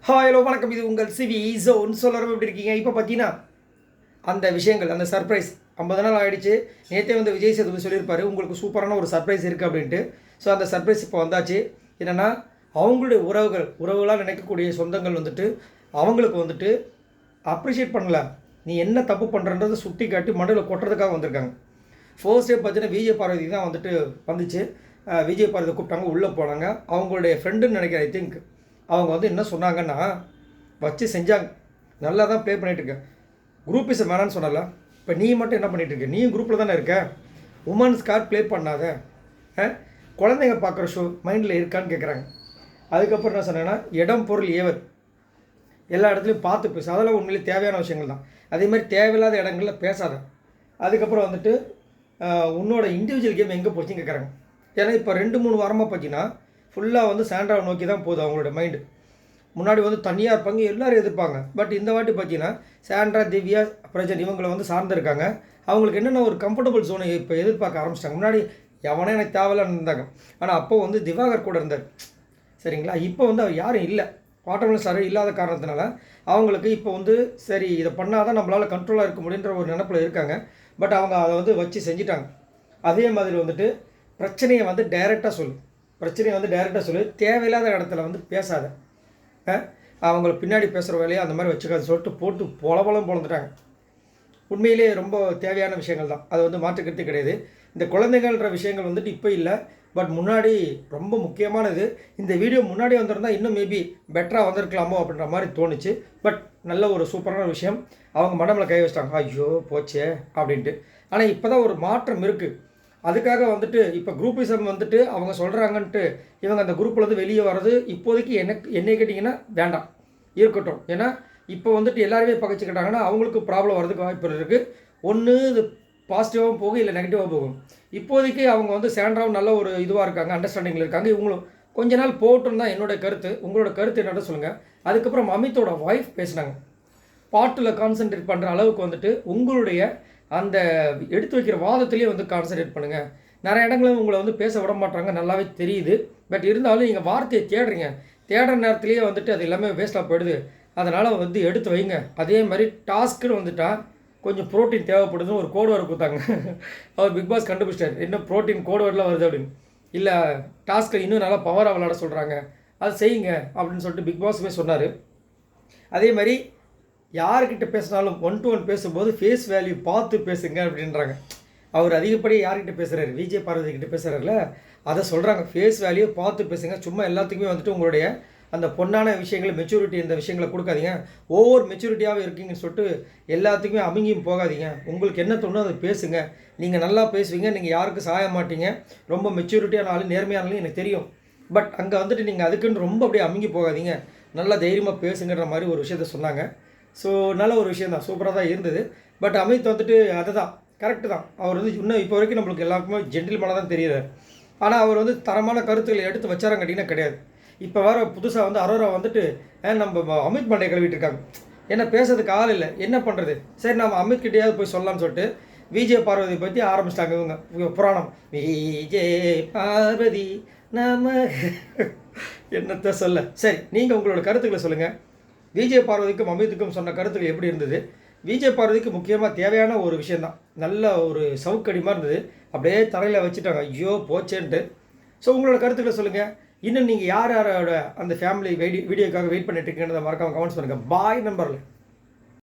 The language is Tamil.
ஹலோ வணக்கம். இது உங்கள் சிவி ஜோன். சொல்லறவங்க எப்படி இருக்கீங்க? இப்போ பார்த்தீங்கன்னா அந்த விஷயங்கள், அந்த சர்ப்ரைஸ் 50 நாள் ஆகிடுச்சு. நேற்றே வந்து விஜய் சேதுபதி சொல்லியிருப்பார், உங்களுக்கு சூப்பரான ஒரு சர்ப்ரைஸ் இருக்குது அப்படின்ட்டு. ஸோ அந்த சர்ப்ரைஸ் இப்போ வந்தாச்சு. என்னென்னா, அவங்களுடைய உறவுகளாக நினைக்கக்கூடிய சொந்தங்கள் வந்துட்டு அவங்களுக்கு வந்துட்டு அப்ரிஷியேட் பண்ணல, நீ என்ன தப்பு பண்ணுறன்றதை சுட்டி காட்டி மண்டலில் கொட்டுறதுக்காக வந்திருக்காங்க. ஃபர்ஸ்ட் டே பார்த்தீங்கன்னா விஜய் பார்வதி தான் வந்துட்டு வந்துச்சு. விஜய் பார்வதி கூப்பிட்டாங்க, உள்ளே போனாங்க. அவங்களுடைய ஃப்ரெண்டுன்னு நினைக்கிறேன், ஐ திங்க். அவங்க வந்து என்ன சொன்னாங்கன்னா, வச்சு செஞ்சாங்க. நல்லா தான் ப்ளே பண்ணிகிட்ருக்கேன். குரூப்பிசம் வேணான்னு சொன்னல, இப்போ நீ மட்டும் என்ன பண்ணிகிட்ருக்க? நீயும் குரூப்பில் தானே இருக்க. உமன்ஸ் கார்டு ப்ளே பண்ணாத, குழந்தைங்க பார்க்குற ஷோ மைண்டில் இருக்கான்னு கேட்குறாங்க. அதுக்கப்புறம் என்ன சொன்னேன்னா, இடம் பொருள் ஏவர் எல்லா இடத்துலையும் பார்த்து பேசு. அதெல்லாம் உண்மையிலே தேவையான விஷயங்கள் தான். அதே மாதிரி தேவையில்லாத இடங்களில் பேசாத. அதுக்கப்புறம் வந்துட்டு உன்னோட இண்டிவிஜுவல் கேம் எங்கே போச்சுன்னு கேட்குறாங்க. ஏன்னா இப்போ 2-3 வாரமாக பார்த்தீங்கன்னா ஃபுல்லாக வந்து சாண்ட்ராவை நோக்கி தான் போகுது அவங்களோட மைண்டு. முன்னாடி வந்து தனியாக இருப்பாங்க, எல்லோரும் எதிர்ப்பாங்க. பட் இந்த வாட்டி பார்த்தீங்கன்னா சாண்ட்ரா, திவ்யா, பிரஜன் இவங்களை வந்து சார்ந்திருக்காங்க. அவங்களுக்கு என்னென்ன ஒரு கம்ஃபர்டபுள் ஜோனை இப்போ எதிர்பார்க்க ஆரம்பிச்சிட்டாங்க. முன்னாடி எவனே எனக்கு தேவையில்லான்னு இருந்தாங்க. ஆனால் அப்போ வந்து திவாகர் கூட இருந்தார், சரிங்களா? இப்போ வந்து அவர் யாரும் இல்லை, வாட்டர்மெலன் ஸ்டார் இல்லாத காரணத்தினால அவங்களுக்கு இப்போ வந்து சரி இதை பண்ணால் தான் நம்மளால் கண்ட்ரோலாக இருக்க முடியுன்ற ஒரு நினப்பில் இருக்காங்க. பட் அவங்க அதை வந்து வச்சு செஞ்சிட்டாங்க. அதே மாதிரி வந்துட்டு பிரச்சனையை வந்து டைரெக்டாக சொல்லு, தேவையில்லாத இடத்துல வந்து பேசாத. அவங்கள பின்னாடி பேசுகிற வேலையை அந்த மாதிரி வச்சுக்காது சொல்லிட்டு போட்டு பொலபலம் பொழந்துட்டாங்க. உண்மையிலே ரொம்ப தேவையான விஷயங்கள் தான், அது வந்து மாற்றுக்கிறது கிடையாது. இந்த குழந்தைங்கள்ன்ற விஷயங்கள் வந்துட்டு இப்போ இல்லை, பட் முன்னாடி ரொம்ப முக்கியமானது. இந்த வீடியோ முன்னாடி வந்திருந்தால் இன்னும் மேபி பெட்டராக வந்திருக்கலாமோ அப்படின்ற மாதிரி தோணுச்சு. பட் நல்ல ஒரு சூப்பரான விஷயம். அவங்க மடமில் கை வச்சிட்டாங்க, ஐயோ போச்சே அப்படின்ட்டு. ஆனால் இப்போ தான் ஒரு மாற்றம் இருக்குது. அதுக்காக வந்துட்டு இப்போ குரூப்பிசம் வந்துட்டு அவங்க சொல்கிறாங்கன்ட்டு இவங்க அந்த குரூப்லேருந்து வெளியே வர்றது இப்போதைக்கு என்னை கேட்டிங்கன்னா வேண்டாம், இருக்கட்டும். ஏன்னா இப்போ வந்துட்டு எல்லாருமே பகைச்சிக்கிட்டாங்கன்னா அவங்களுக்கு ப்ராப்ளம் வரதுக்கு வாய்ப்பு இருக்குது. ஒன்று இது பாசிட்டிவாகவும் போகும், இல்லை நெகட்டிவாக போகும். இப்போதைக்கு அவங்க வந்து சேண்ட்ராவும் நல்ல ஒரு இதுவாக இருக்காங்க, அண்டர்ஸ்டாண்டிங்கில் இருக்காங்க. இவங்களும் கொஞ்ச நாள் போகட்டும் தான் என்னோடய கருத்து. உங்களோட கருத்து என்னென்னு சொல்லுங்கள். அதுக்கப்புறம் அமித்தோட ஒய்ஃப் பேசினாங்க. பாட்டில் கான்சென்ட்ரேட் பண்ணுற அளவுக்கு வந்துட்டு உங்களுடைய அந்த எடுத்து வைக்கிற வாதத்துலேயே வந்து கான்சன்ட்ரேட் பண்ணுங்கள். நிறைய இடங்களும் உங்களை வந்து பேச விட மாட்டாங்க, நல்லாவே தெரியுது. பட் இருந்தாலும் நீங்கள் வார்த்தையை தேடுற நேரத்துலேயே வந்துட்டு அது எல்லாமே வேஸ்ட்டாக போயிடுது. அதனால் வந்து எடுத்து வைங்க. அதே மாதிரி டாஸ்க்குன்னு வந்துட்டால் கொஞ்சம் ப்ரோட்டீன் தேவைப்படுதுன்னு ஒரு கோடு வேர்டு கொடுத்தாங்க. அவர் பிக் பாஸ் கண்டுபிடிச்சிட்டார், இன்னும் ப்ரோட்டீன் கோடு வேர்டெலாம் வருது அப்படின்னு. இல்லை, டாஸ்க்கை இன்னும் நல்லா பவராக விளாட சொல்கிறாங்க, அது செய்யுங்க அப்படின்னு சொல்லிட்டு பிக் பாஸுமே சொன்னார். அதே மாதிரி யார்கிட்ட பேசினாலும் 1 to 1 பேசும்போது ஃபேஸ் வேல்யூ பார்த்து பேசுங்க அப்படின்றாங்க. அவர் அதிகப்படியாக யார்கிட்ட பேசுகிறாரு? விஜய் பார்வதி கிட்ட பேசுகிறாருல, அதை சொல்கிறாங்க. ஃபேஸ் வேல்யூ பார்த்து பேசுங்க. சும்மா எல்லாத்துக்குமே வந்துட்டு உங்களுடைய அந்த பொண்ணான விஷயங்களை, மெச்சூரிட்டி இந்த விஷயங்களை கொடுக்காதீங்க. ஓவர் மெச்சூரிட்டியாகவே இருக்கீங்கன்னு சொல்லிட்டு எல்லாத்துக்குமே அமுங்கியும் போகாதீங்க. உங்களுக்கு என்ன தோணும் அதை பேசுங்க. நீங்கள் நல்லா பேசுவீங்க, நீங்கள் யாருக்கும் சாய மாட்டீங்க, ரொம்ப மெச்சூரிட்டியான ஆள், நேர்மையானாலும் எனக்கு தெரியும். பட் அங்கே வந்துட்டு நீங்கள் அதுக்குன்னு ரொம்ப அப்படியே அமுங்கி போகாதீங்க, நல்லா தைரியமாக பேசுங்கிற மாதிரி ஒரு விஷயத்த சொன்னாங்க. ஸோ நல்ல ஒரு விஷயம் தான், சூப்பராக தான் இருந்தது. பட் அமித் வந்துட்டு அதை தான் கரெக்டு தான். அவர் வந்து இன்னும் இப்போ வரைக்கும் நம்மளுக்கு எல்லாருக்குமே ஜென்டில்மேனாக தான் தெரியுது. ஆனால் அவர் வந்து தரமான கருத்துக்களை எடுத்து வச்சாரம் கேட்டிங்கன்னா கிடையாது. இப்போ வேறு புதுசாக வந்து அரோரா வந்துட்டு நம்ம அமித் பாண்டே கழுவிட்டு இருக்காங்க. என்ன பேசுறதுக்கு ஆள் இல்லை, என்ன பண்ணுறது? சரி நம்ம அமித் கிட்டேயாவது போய் சொல்லலாம்னு சொல்லிட்டு விஜய் பார்வதி பற்றி ஆரம்பிச்சிட்டாங்க இவங்க புராணம். விஜய் பார்வதி நாம என்னத்தை சொல்ல. சரி, நீங்கள் உங்களோட கருத்துக்களை சொல்லுங்கள். விஜய் பார்வதிக்கும் அமித்துக்கும் சொன்ன கருத்துக்கள் எப்படி இருந்தது? விஜய் பார்வதிக்கு முக்கியமாக தேவையான ஒரு விஷயந்தான், நல்ல ஒரு சவுக்கடிமாக இருந்தது. அப்படியே தரையில் வச்சுட்டாங்க, ஐயோ போச்சேன்ட்டு. ஸோ உங்களோட கருத்துக்களை சொல்லுங்கள். இன்னும் நீங்கள் யாரோட அந்த ஃபேமிலி வீடியோக்காக வெயிட் பண்ணிட்டு இருக்கீங்கன்றதை மறக்காமல் கமெண்ட்ஸ் பண்ணுங்கள். பாய் நம்பரில்.